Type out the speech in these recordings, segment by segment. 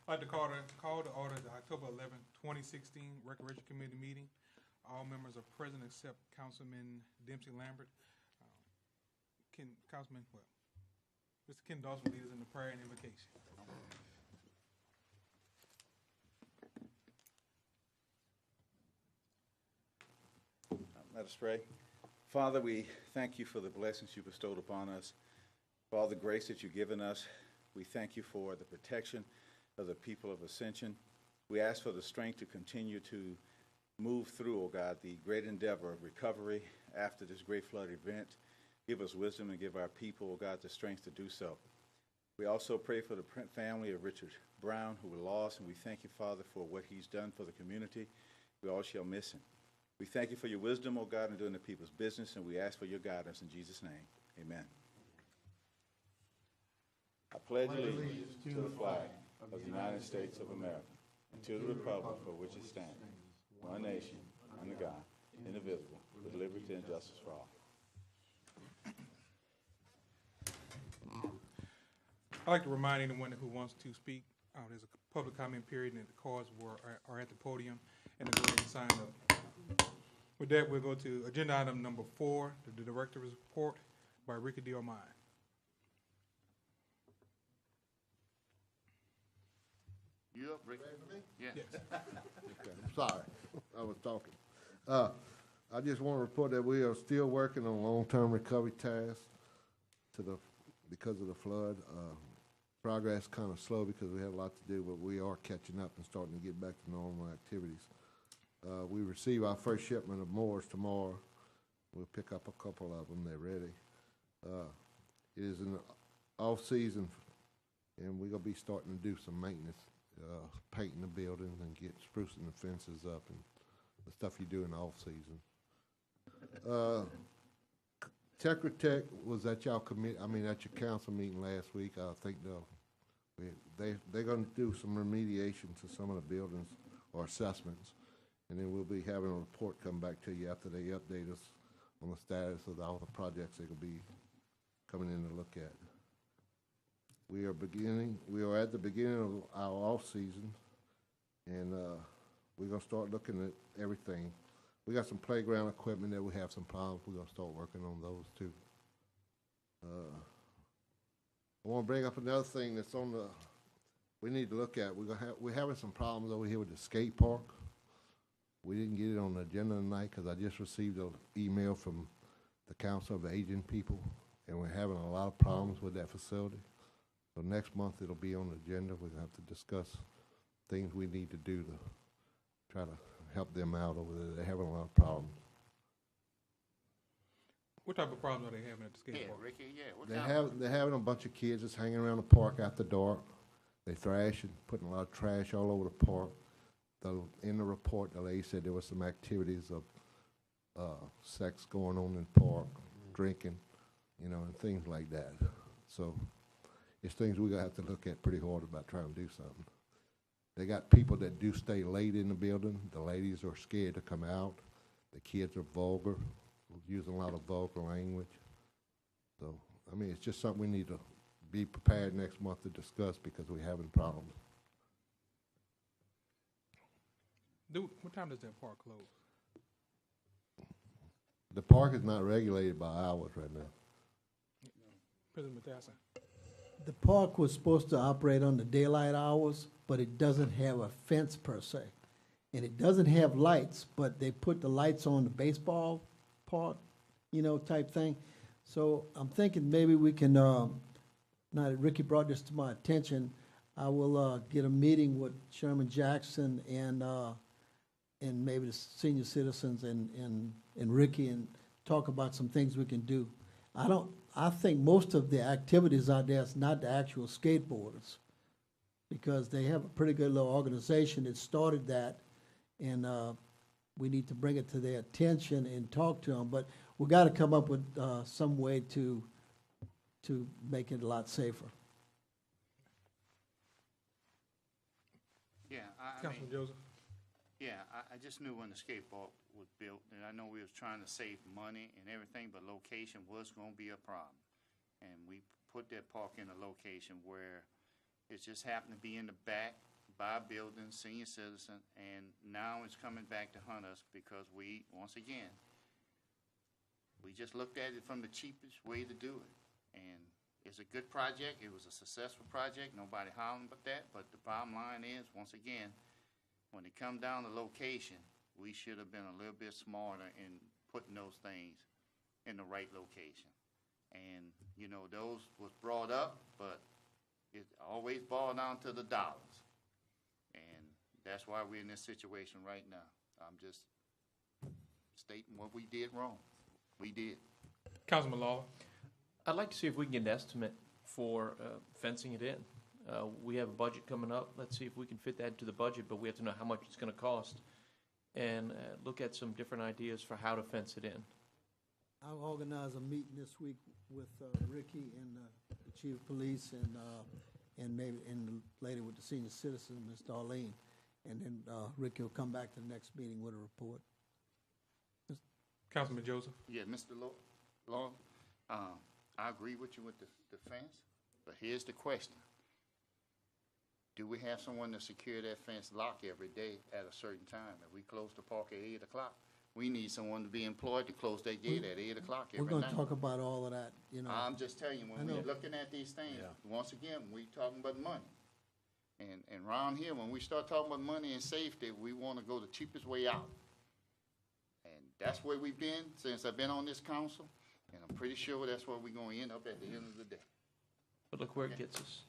I'd like to call to order the October 11th, 2016 Recreation Committee meeting. All members are present except Councilman Dempsey Lambert. Mr. Ken Dawson will lead us in the prayer and invocation. Let us pray. Father, we thank you for the blessings you bestowed upon us, for all the grace that you've given us. We thank you for the protection of the people of Ascension. We ask for the strength to continue to move through, oh God, the great endeavor of recovery after this great flood event. Give us wisdom and give our people, oh God, the strength to do so. We also pray for the family of Richard Brown, who were lost, and we thank you, Father, for what he's done for the community. We all shall miss him. We thank you for your wisdom, O God, in doing the people's business, and we ask for your guidance in Jesus' name. Amen. I pledge allegiance to the flag of the United States of America and to the republic for which it stands, one nation, under God, indivisible, with liberty and justice for all. I'd like to remind anyone who wants to speak, there's a public comment period and the cards are at the podium, and to go ahead and sign up. With that, we'll go to agenda item number 4, the director's report by Ricky D. O'Mine. You up, Rick? Ready for me? Yeah. Yes. Okay, I'm sorry, I was talking. I just want to report that we are still working on long-term recovery tasks because of the flood. Progress kind of slow because we have a lot to do, but we are catching up and starting to get back to normal activities. We receive our first shipment of mowers tomorrow. We'll pick up a couple of them. They're ready. It is in the off-season, and we're going to be starting to do some maintenance, painting the buildings and sprucing the fences up and the stuff you do in the off-season. Tetra Tech was at y'all at your council meeting last week. I think they're going to do some remediation to some of the buildings or assessments, and then we'll be having a report come back to you after they update us on the status of all the projects they're going to be coming in to look at. We are at the beginning of our off season, and we're going to start looking at everything. We got some playground equipment that we have some problems. We're going to start working on those too. I want to bring up another thing that's we need to look at. We're having some problems over here with the skate park. We didn't get it on the agenda tonight because I just received an email from the Council of Aging People, and we're having a lot of problems with that facility. So next month it'll be on the agenda. We're going to have to discuss things we need to do to try to help them out over there. They're having a lot of problems. What type of problems are they having at the skate park? Ricky, They're having a bunch of kids just hanging around the park after dark. They thrashing, putting a lot of trash all over the park. In the report, the lady said there was some activities of sex going on in the park, drinking, and things like that. So it's things we're going to have to look at pretty hard about trying to do something. They got people that do stay late in the building. The ladies are scared to come out. The kids are vulgar, using a lot of vulgar language. So, it's just something we need to be prepared next month to discuss because we're having problems. What time does that park close? The park is not regulated by hours right now. President Mathiasen. The park was supposed to operate on the daylight hours, but it doesn't have a fence per se. And it doesn't have lights, but they put the lights on the baseball park, type thing. So I'm thinking maybe we can, now that Ricky brought this to my attention, I will get a meeting with Sherman Jackson and maybe the senior citizens and Ricky and talk about some things we can do. I think most of the activities out there is not the actual skateboarders, because they have a pretty good little organization that started that, and we need to bring it to their attention and talk to them. But we got to come up with some way to make it a lot safer. Yeah, Councilman Joseph. Yeah, I just knew when the skate park was built, and I know we was trying to save money and everything, but location was going to be a problem. And we put that park in a location where it just happened to be in the back, buy buildings, senior citizen, and now it's coming back to hunt us because we, once again, we just looked at it from the cheapest way to do it. And it's a good project. It was a successful project. Nobody hollering about that. But the bottom line is, once again, when it come down to location, we should have been a little bit smarter in putting those things in the right location. And, you know, those was brought up, but it always boiled down to the dollars. And that's why we're in this situation right now. I'm just stating what we did wrong. We did. Councilman Lawler. I'd like to see if we can get an estimate for fencing it in. We have a budget coming up. Let's see if we can fit that into the budget, but we have to know how much it's going to cost and look at some different ideas for how to fence it in. I'll organize a meeting this week with Ricky and the chief of police and maybe later with the senior citizen, Ms. Darlene. And then Ricky will come back to the next meeting with a report. Councilman Joseph. Yeah, Mr. Long, I agree with you with the fence, but here's the question. Do we have someone to secure that fence lock every day at a certain time? If we close the park at 8 o'clock, we need someone to be employed to close that gate at 8 o'clock every night. We're going to talk about all of that, you know. I'm just telling you, when we're looking at these things, once again, we talking about money. And around here, when we start talking about money and safety, we want to go the cheapest way out. And that's where we've been since I've been on this council, and I'm pretty sure that's where we're going to end up at the end of the day. But look where it gets us.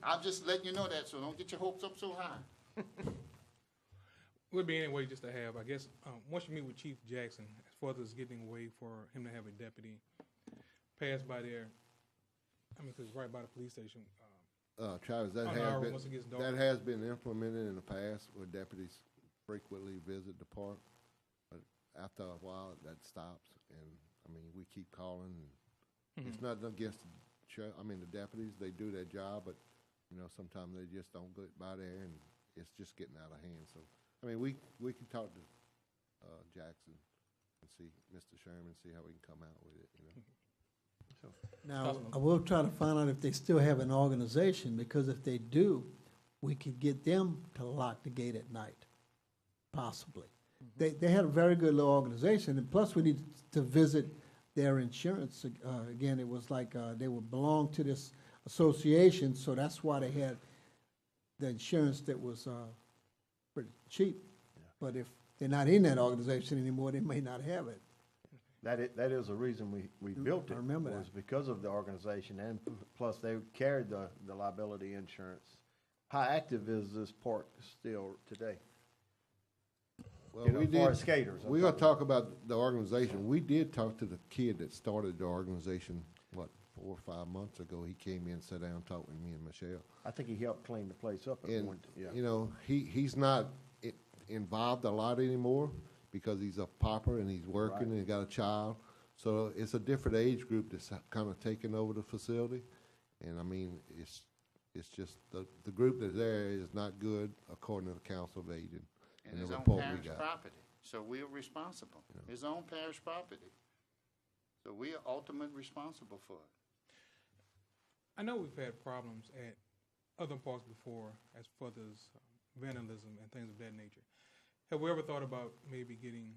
I'm just letting you know that, so don't get your hopes up so high. Would be anyway just to have, I guess, once you meet with Chief Jackson, as far as getting away for him to have a deputy pass by there, I mean, because right by the police station. Travis, On the hour once it gets dark. that has been implemented in the past where deputies frequently visit the park. But after a while, that stops. And, I mean, we keep calling. And It's nothing against the deputies. They do their job, but, you know, sometimes they just don't get by there, and it's just getting out of hand. So, I mean, we can talk to Jackson and see, Mr. Sherman, see how we can come out with it, you know. Now, I will try to find out if they still have an organization, because if they do, we could get them to lock the gate at night, possibly. They had a very good little organization, and plus we need to visit their insurance. Again, it was like they would belong to this association, so that's why they had the insurance that was pretty cheap. But if they're not in that organization anymore, they may not have it. That is the reason we built it. I remember was that. because of the organization, and plus they carried the liability insurance. How active is this park still today? Well, You know, as far as skaters, I'm We're going to talking talk about the organization. We did talk to the kid that started the organization, 4 or 5 months ago. He came in, sat down, talked with me and Michelle. I think he helped clean the place up at And, one. Yeah. you know, he's not involved a lot anymore because he's a pauper and he's working Right. and he got a child. So it's a different age group that's kind of taking over the facility. And I mean, it's just the group that's there is not good according to the Council of Aging And and his the own report we parish got. property, so we're responsible. His own parish property. So we are ultimately responsible for it. I know we've had problems at other parks before as far as vandalism and things of that nature. Have we ever thought about maybe getting,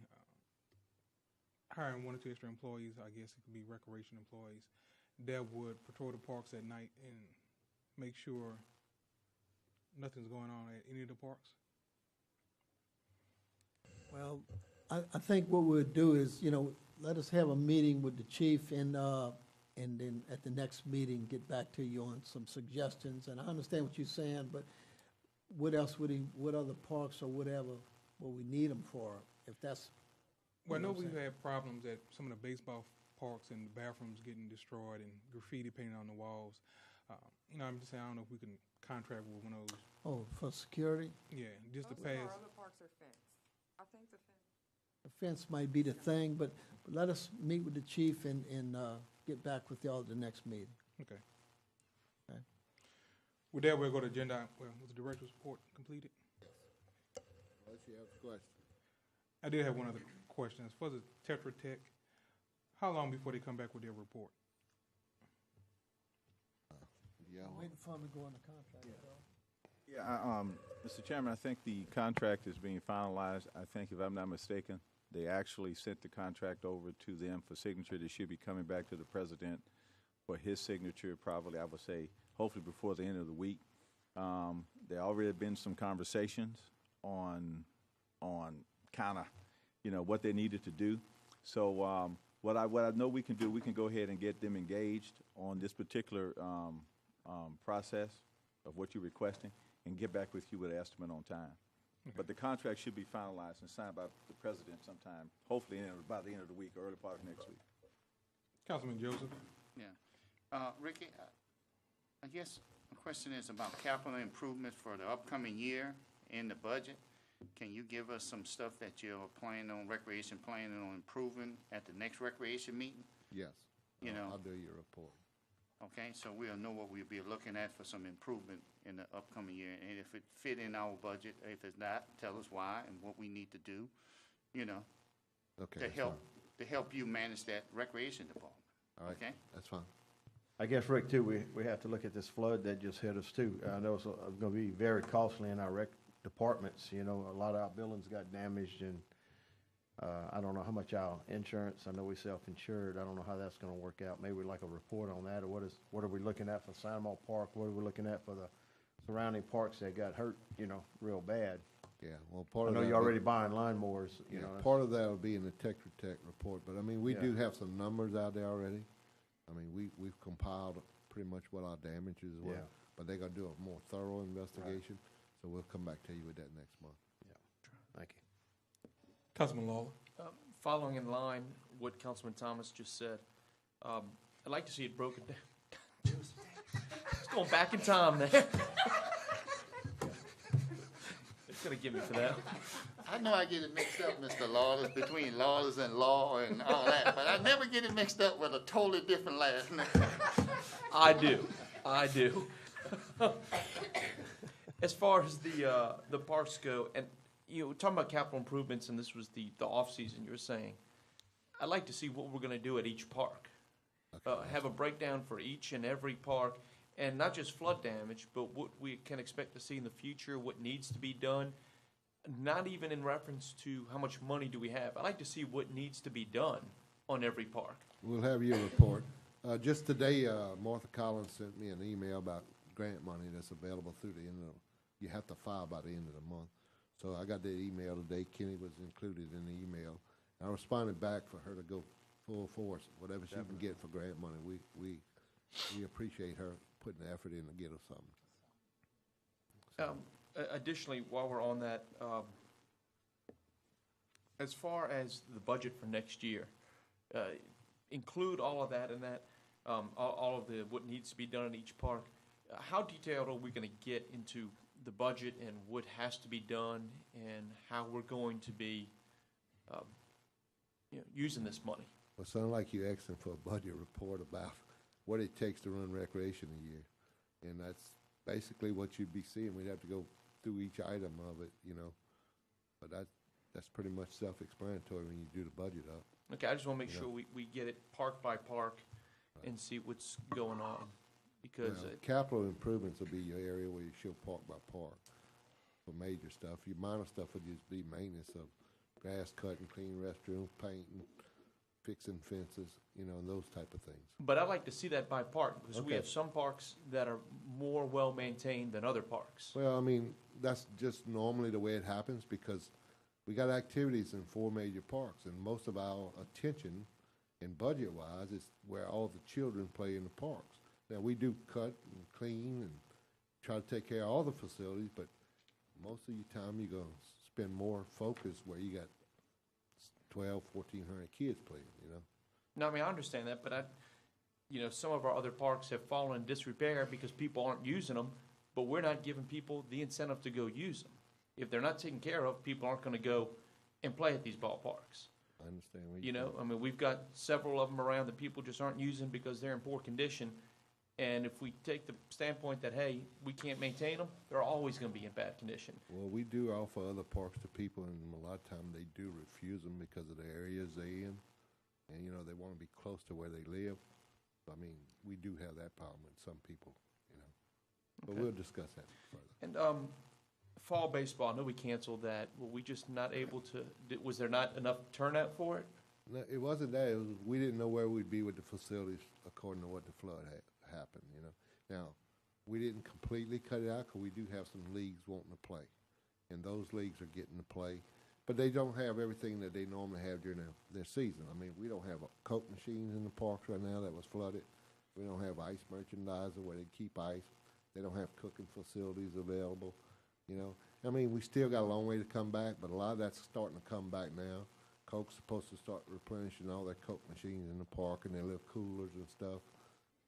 hiring 1 or 2 extra employees, I guess it could be recreation employees, that would patrol the parks at night and make sure nothing's going on at any of the parks? Well, I think what we'll do is, you know, let us have a meeting with the chief and then at the next meeting, get back to you on some suggestions. And I understand what you're saying, but what else what other parks or whatever will we need them for, if that's. Well, I know what I'm we've saying. had problems at some of the baseball parks and the bathrooms getting destroyed and graffiti painted on the walls. You know, I'm just saying, I don't know if we can contract with one of those. Oh, for security? Yeah, just to Most of pass. our other parks are fenced. I think the fence. The fence might be the thing, but let us meet with the chief and get back with y'all at the next meeting. Okay. Okay. With that, we'll go to agenda, well, was the director's report completed? Unless you have a question. I did have one other question. As far as Tetra Tech, how long before they come back with their report? Yeah, Waiting for him to go on the contract. Yeah, Mr. Chairman, I think the contract is being finalized. I think, if I'm not mistaken, they actually sent the contract over to them for signature. They should be coming back to the president for his signature, probably, I would say, hopefully before the end of the week. There already been some conversations on kind of, what they needed to do. So what I know we can do, we can go ahead and get them engaged on this particular process of what you're requesting and get back with you with an estimate on time. Okay. But the contract should be finalized and signed by the president sometime, hopefully by the end of the week, or early part of next week. Councilman Joseph? Yeah. Ricky, I guess the question is about capital improvements for the upcoming year in the budget. Can you give us some stuff that you're planning on improving at the next recreation meeting? Yes. I'll do your report. Okay, so we'll know what we'll be looking at for some improvement in the upcoming year. And if it fit in our budget, if it's not, tell us why and what we need to do, Okay, to help you manage that recreation department. all right, Okay? that's fine. I guess, Rick, too, we have to look at this flood that just hit us, too. I know it's going to be very costly in our rec departments. A lot of our buildings got damaged, and I don't know how much our insurance, I know we self-insured. I don't know how that's going to work out. Maybe we'd like a report on that, or what are we looking at for Sinemore Park? What are we looking at for the surrounding parks that got hurt, real bad? Yeah, well, I part of know that. you're already buying lawnmowers, Yeah, that's- part of that will be in the Tetra Tech report, but I mean, we Yeah. do have some numbers out there already. I mean, we've compiled pretty much what our damages were, Yeah. but they're gonna do a more thorough investigation, so we'll come back to you with that next month. Thank you. Councilman Lawler? Following in line what Councilman Thomas just said, I'd like to see it broken down. It's going back in time now. It's gonna give me for that. I know I get it mixed up, Mr. Lawless, between Lawless and Law and all that, but I never get it mixed up with a totally different last name. I do. As far as the parks go, and we're talking about capital improvements, and this was the off season. You were saying, I'd like to see what we're going to do at each park. Have a breakdown for each and every park, and not just flood damage, but what we can expect to see in the future, what needs to be done. Not even in reference to how much money do we have. I'd like to see what needs to be done on every park. We'll have your report. Just today, Martha Collins sent me an email about grant money that's available through the end of, you have to file by the end of the month. So I got that email today. Kenny was included in the email. I responded back for her to go full force, whatever she can get for grant money. We appreciate her putting the effort in to get us something. Additionally, while we're on that, as far as the budget for next year, include all of that in that, all of the what needs to be done in each park. How detailed are we going to get into the budget and what has to be done and how we're going to be using this money? Well, it sounded like you're asking for a budget report about what it takes to run recreation a year. And that's basically what you'd be seeing. We'd have to go through each item of it, But that's pretty much self-explanatory when you do the budget up. Okay, I just want to make sure we get it park by park and see what's going on. Because capital improvements will be your area where you show park by park for major stuff. Your minor stuff will just be maintenance of grass cutting, clean restrooms, painting, fixing fences, and those type of things. But I like to see that by park because we Okay. have some parks that are more well-maintained than other parks. Well, I mean, that's just normally the way it happens because we got activities in 4 major parks, and most of our attention and budget-wise is where all the children play in the parks. Now, we do cut and clean and try to take care of all the facilities, but most of your time you're going to spend more focus where you got 1,400 kids playing, No, I mean, I understand that, but some of our other parks have fallen in disrepair because people aren't using them, but we're not giving people the incentive to go use them. If they're not taken care of, people aren't going to go and play at these ballparks. I understand what I mean, we've got several of them around that people just aren't using because they're in poor condition. And if we take the standpoint that, hey, we can't maintain them, they're always going to be in bad condition. Well, we do offer other parks to people, and a lot of times they do refuse them because of the areas they're in. And, they want to be close to where they live. I mean, we do have that problem with some people, But Okay. we'll discuss that further. And fall baseball, I know we canceled that. Were we just not able to, was there not enough turnout for it? No, it wasn't that, it was, we didn't know where we'd be with the facilities according to what the flood had happened, you know. Now, we didn't completely cut it out, because we do have some leagues wanting to play, and those leagues are getting to play, but they don't have everything that they normally have during their season. I mean, we don't have Coke machines in the parks right now that was flooded. We don't have ice merchandiser where they keep ice. They don't have cooking facilities available, you know. I mean, we still got a long way to come back, but a lot of that's starting to come back now. Coke's supposed to start replenishing all their Coke machines in the park and their little coolers and stuff.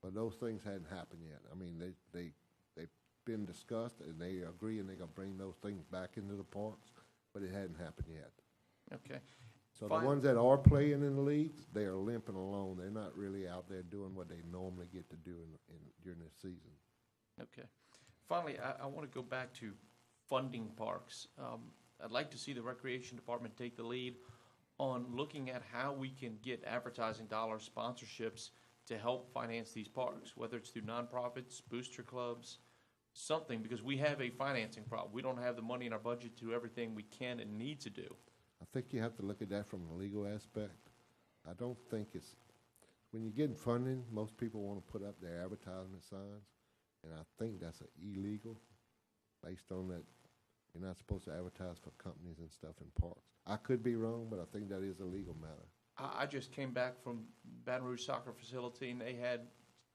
But those things hadn't happened yet. I mean, they've been discussed, and they agree, and they're gonna bring those things back into the parks, but it hadn't happened yet. Okay. So Fine. the ones that are playing in the leagues, they are limping along. They're not really out there doing what they normally get to do during the season. Okay. Finally, I want to go back to funding parks. I'd like to see the Recreation Department take the lead on looking at how we can get advertising dollars, sponsorships to help finance these parks, whether it's through nonprofits, booster clubs, something, because we have a financing problem. We don't have the money in our budget to do everything we can and need to do. I think you have to look at that from a legal aspect. I don't think it's, when you're getting funding, most people want to put up their advertisement signs, and I think that's illegal, based on that you're not supposed to advertise for companies and stuff in parks. I could be wrong, but I think that is a legal matter. I just came back from Baton Rouge Soccer Facility, and they had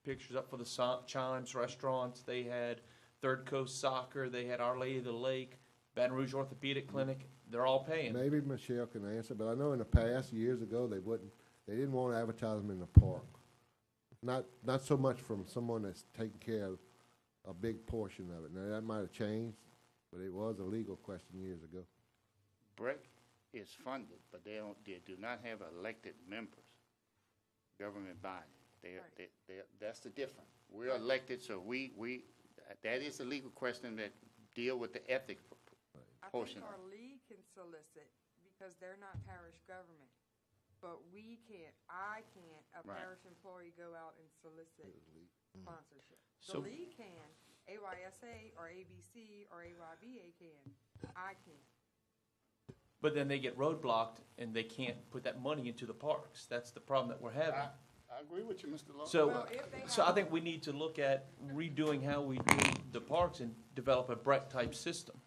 pictures up for the Chimes restaurants. They had Third Coast Soccer. They had Our Lady of the Lake, Baton Rouge Orthopedic Clinic. They're all paying. Maybe Michelle can answer, but I know in the past, years ago, they didn't want to advertise them in the park. Not so much from someone that's taking care of a big portion of it. Now, that might have changed, but it was a legal question years ago. BREC is funded, but they do not have elected members, government body. That's the difference. We're elected, so that is a legal question that deal with the ethics portion. I think our league can solicit, because they're not parish government. But we can't, a Right. parish employee, go out and solicit sponsorship. So- The league can, AYSA or ABC or AYBA can, I can't. But then they get roadblocked, and they can't put that money into the parks. That's the problem that we're having. I agree with you, Mr. Law. So, Well, if they so I have- think we need to look at redoing how we do the parks and develop a BREC-type system.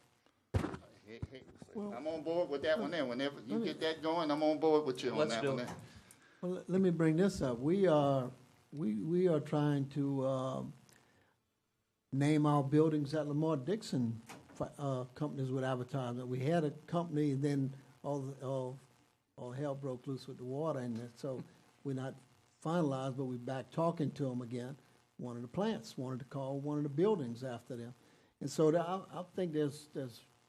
Hey, I'm on board with that one there. Whenever you get that going, I'm on board with you on Let's that do one it. there. Well, let me bring this up. We are trying to name our buildings at Lamar Dixon companies with advertisement. We had a company, then all hell broke loose with the water, and so we're not finalized, but we're back talking to them again. One of the plants wanted to call one of the buildings after them, and so I think there's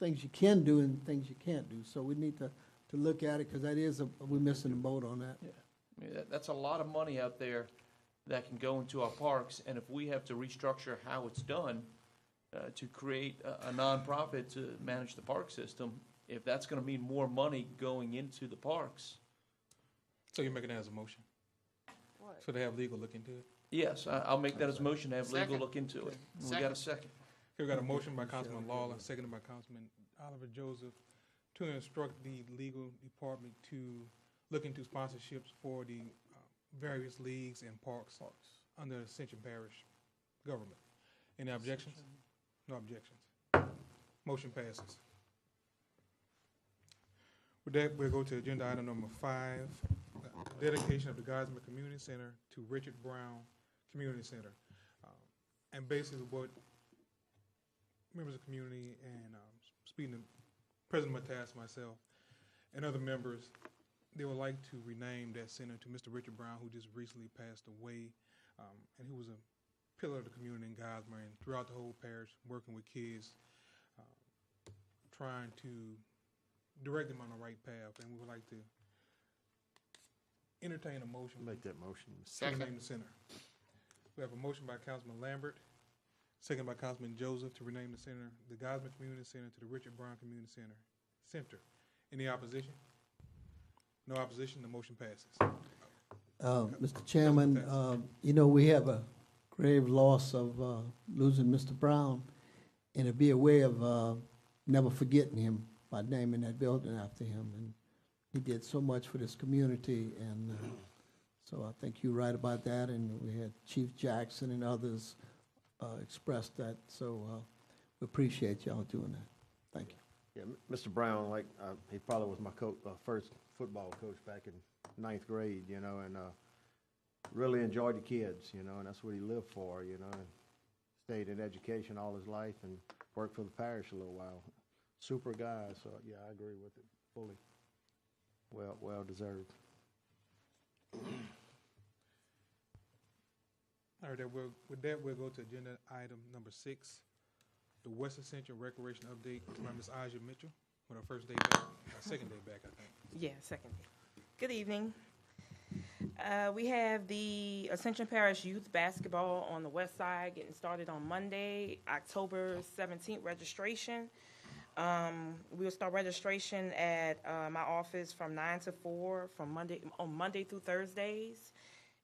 things you can do and things you can't do. So we need to look at it, because we're missing the boat on that. Yeah. I mean, that's a lot of money out there that can go into our parks, and if we have to restructure how it's done to create a nonprofit to manage the park system, if that's going to mean more money going into the parks, So you're making that as a motion? What? So they have legal look into it? yes, I'll make that as a motion to have legal Second. look into it. We got a second. Okay, we got a motion by Councilman Lawler, seconded by Councilman Oliver Joseph, to instruct the legal department to look into sponsorships for the various leagues and parks under Ascension Parish government. Any objections? No objections. Motion passes. With that, we'll go to agenda item number 5, dedication of the Geismar Community Center to Richard Brown Community Center. And basically what members of the community and speaking to President Matas, myself, and other members, they would like to rename that center to Mr. Richard Brown, who just recently passed away, and who was a pillar of the community in Geismar and throughout the whole parish, working with kids, trying to direct them on the right path, and we would like to entertain a motion Make that motion. to rename the center. We have a motion by Councilman Lambert, second by Councilman Joseph, to rename the center, the Geismar Community Center, to the Richard Brown Community Center. Any opposition? No opposition, the motion passes. Mr. Chairman, we have a grave loss of losing Mr. Brown, and it'd be a way of never forgetting him by naming that building after him. And he did so much for this community, and so I think you're right about that. And we had Chief Jackson and others express that, so we appreciate y'all doing that. Thank you. Yeah, Mr. Brown, like, he probably was my first football coach back in ninth grade, you know, and really enjoyed the kids, you know, and that's what he lived for, you know, and stayed in education all his life and worked for the parish a little while. Super guy, so yeah, I agree with it fully. Well deserved. All right, with that, we'll go to agenda item number 6, the West Ascension Recreation Update by Ms. Aja Mitchell, with her first day back, second day back, I think. Yeah, second day. Good evening. We have the Ascension Parish Youth Basketball on the west side getting started on Monday, October 17th registration. We'll start registration at my office from 9 to 4 on Monday through Thursdays.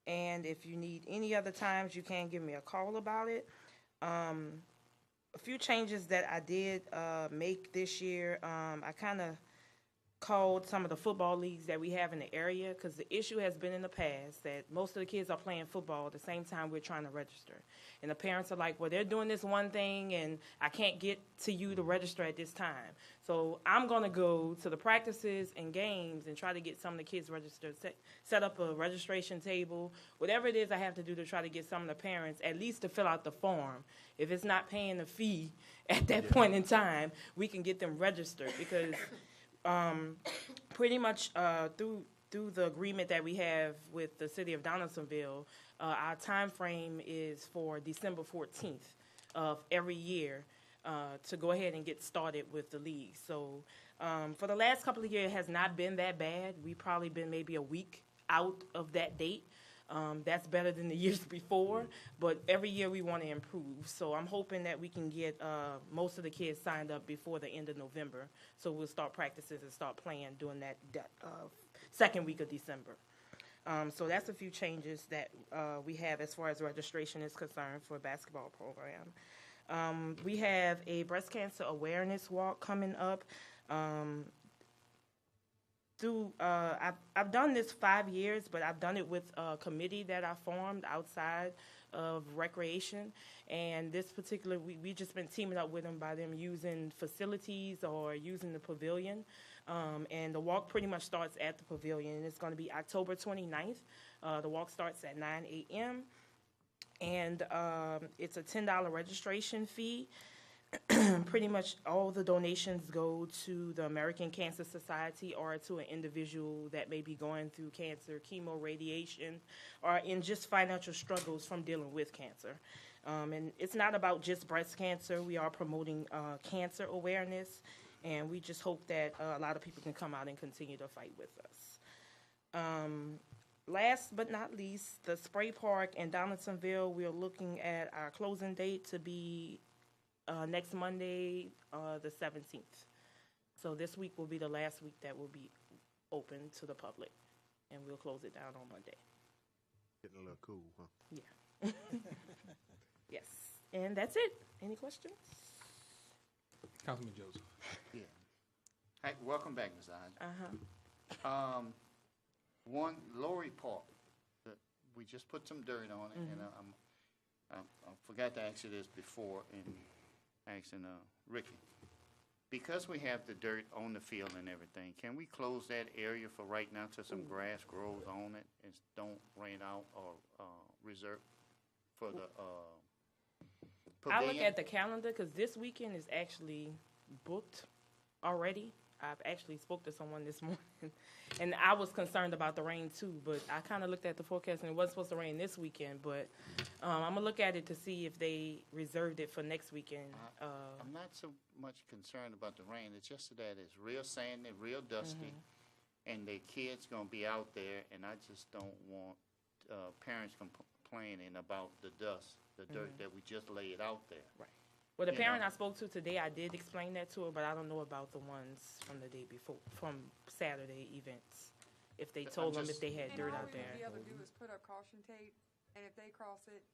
And if you need any other times, you can give me a call about it. A few changes that I did make this year, I kind of called some of the football leagues that we have in the area, because the issue has been in the past that most of the kids are playing football at the same time we're trying to register. And the parents are like, well, they're doing this one thing and I can't get to you to register at this time. So I'm going to go to the practices and games and try to get some of the kids registered, set up a registration table, whatever it is I have to do to try to get some of the parents at least to fill out the form. If it's not paying the fee at that point in time, we can get them registered, because pretty much through the agreement that we have with the city of Donaldsonville, our time frame is for December 14th of every year to go ahead and get started with the league. So for the last couple of years, it has not been that bad. We've probably been maybe a week out of that date. That's better than the years before, but every year we want to improve. So I'm hoping that we can get most of the kids signed up before the end of November. So we'll start practices and start playing during that second week of December. So that's a few changes that we have as far as registration is concerned for a basketball program. We have a breast cancer awareness walk coming up. I've done this 5 years, but I've done it with a committee that I formed outside of recreation. And this particular, we just been teaming up with them by them using facilities or using the pavilion. And the walk pretty much starts at the pavilion. And it's going to be October 29th. The walk starts at 9 a.m. And it's a $10 registration fee. Pretty much all the donations go to the American Cancer Society or to an individual that may be going through cancer, chemo, radiation, or in just financial struggles from dealing with cancer. And it's not about just breast cancer. We are promoting cancer awareness, and we just hope that a lot of people can come out and continue to fight with us. Last but not least, the spray park in Donaldsonville, we're looking at our closing date to be next Monday, the 17th. So this week will be the last week that will be open to the public, and we'll close it down on Monday. Getting a little cool, huh? Yeah. Yes, and that's it. Any questions? Councilman Joseph. Yeah. Hey, welcome back, Ms. Hodge. One, Lowry Park, we just put some dirt on it, and I forgot to ask you this before in asking Ricky. Because we have the dirt on the field and everything, can we close that area for right now till some grass grows on it and don't rain out or reserve for the I pavilion? look at the calendar because this weekend is actually booked already. I've actually spoke to someone this morning, and I was concerned about the rain too, but I kind of looked at the forecast and it wasn't supposed to rain this weekend, but I'm going to look at it to see if they reserved it for next weekend. I'm not so much concerned about the rain. It's just that it's real sandy, real dusty, and the kids going to be out there, and I just don't want parents complaining about the dust, the dirt that we just laid out there. Right. Well, the You parent know. I spoke to today, I did explain that to her, but I don't know about the ones from the day before, from Saturday events. If they I'm told them just- if they had And dirt all out we would be there. able to do is put up caution tape, and if they cross it,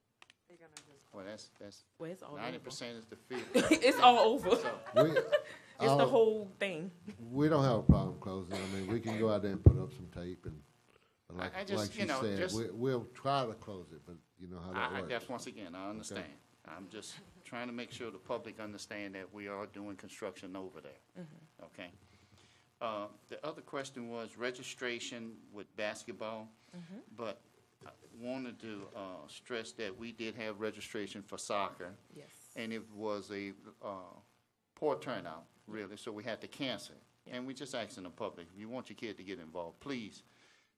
They're gonna just. Well, that's Well, it's all 90% is the field. over. It's all over. So, We, It's the whole thing. we don't have a problem closing. I mean, we can go out there and put up some tape and, but like, I just, like you she know, said, just- we'll try to close it, but you know how that I works. guess, once again, I understand. I'm just trying to make sure the public understand that we are doing construction over there. Okay? The other question was registration with basketball, but I wanted to stress that we did have registration for soccer, Yes. and it was a poor turnout, really, so we had to cancel it. And we just asking the public, if you want your kid to get involved, please,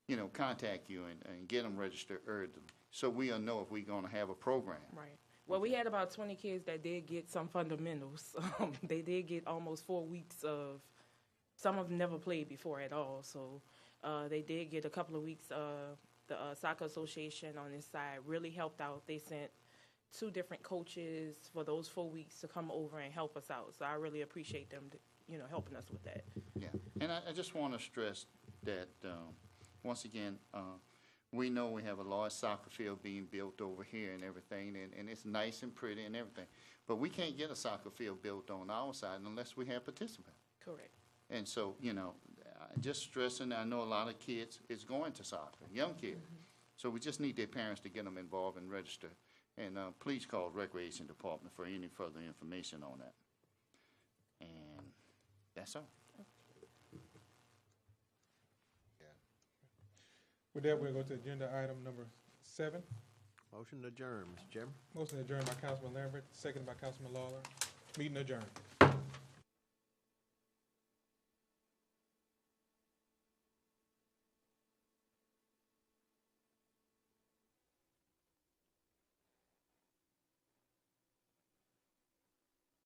you know, contact you and get them registered early, so we'll know if we're gonna have a program. Right. Well, we had about 20 kids that did get some fundamentals. They did get almost 4 weeks of, some of them never played before at all, so they did get a couple of weeks. The Soccer Association on this side really helped out. They sent 2 different coaches for those 4 weeks to come over and help us out, so I really appreciate them, you know, helping us with that. Yeah, and I just want to stress that, once again, we know we have a large soccer field being built over here and everything, and it's nice and pretty and everything. But we can't get a soccer field built on our side unless we have participants. Correct. And so, you know, just stressing, I know a lot of kids is going to soccer, young kids. So we just need their parents to get them involved and register. And please call Recreation Department for any further information on that. And that's all. With that, we'll go to agenda item number 7. Motion to adjourn, Mr. Chairman. Motion adjourned by Councilman Lambert, seconded by Councilman Lawler. Meeting adjourned.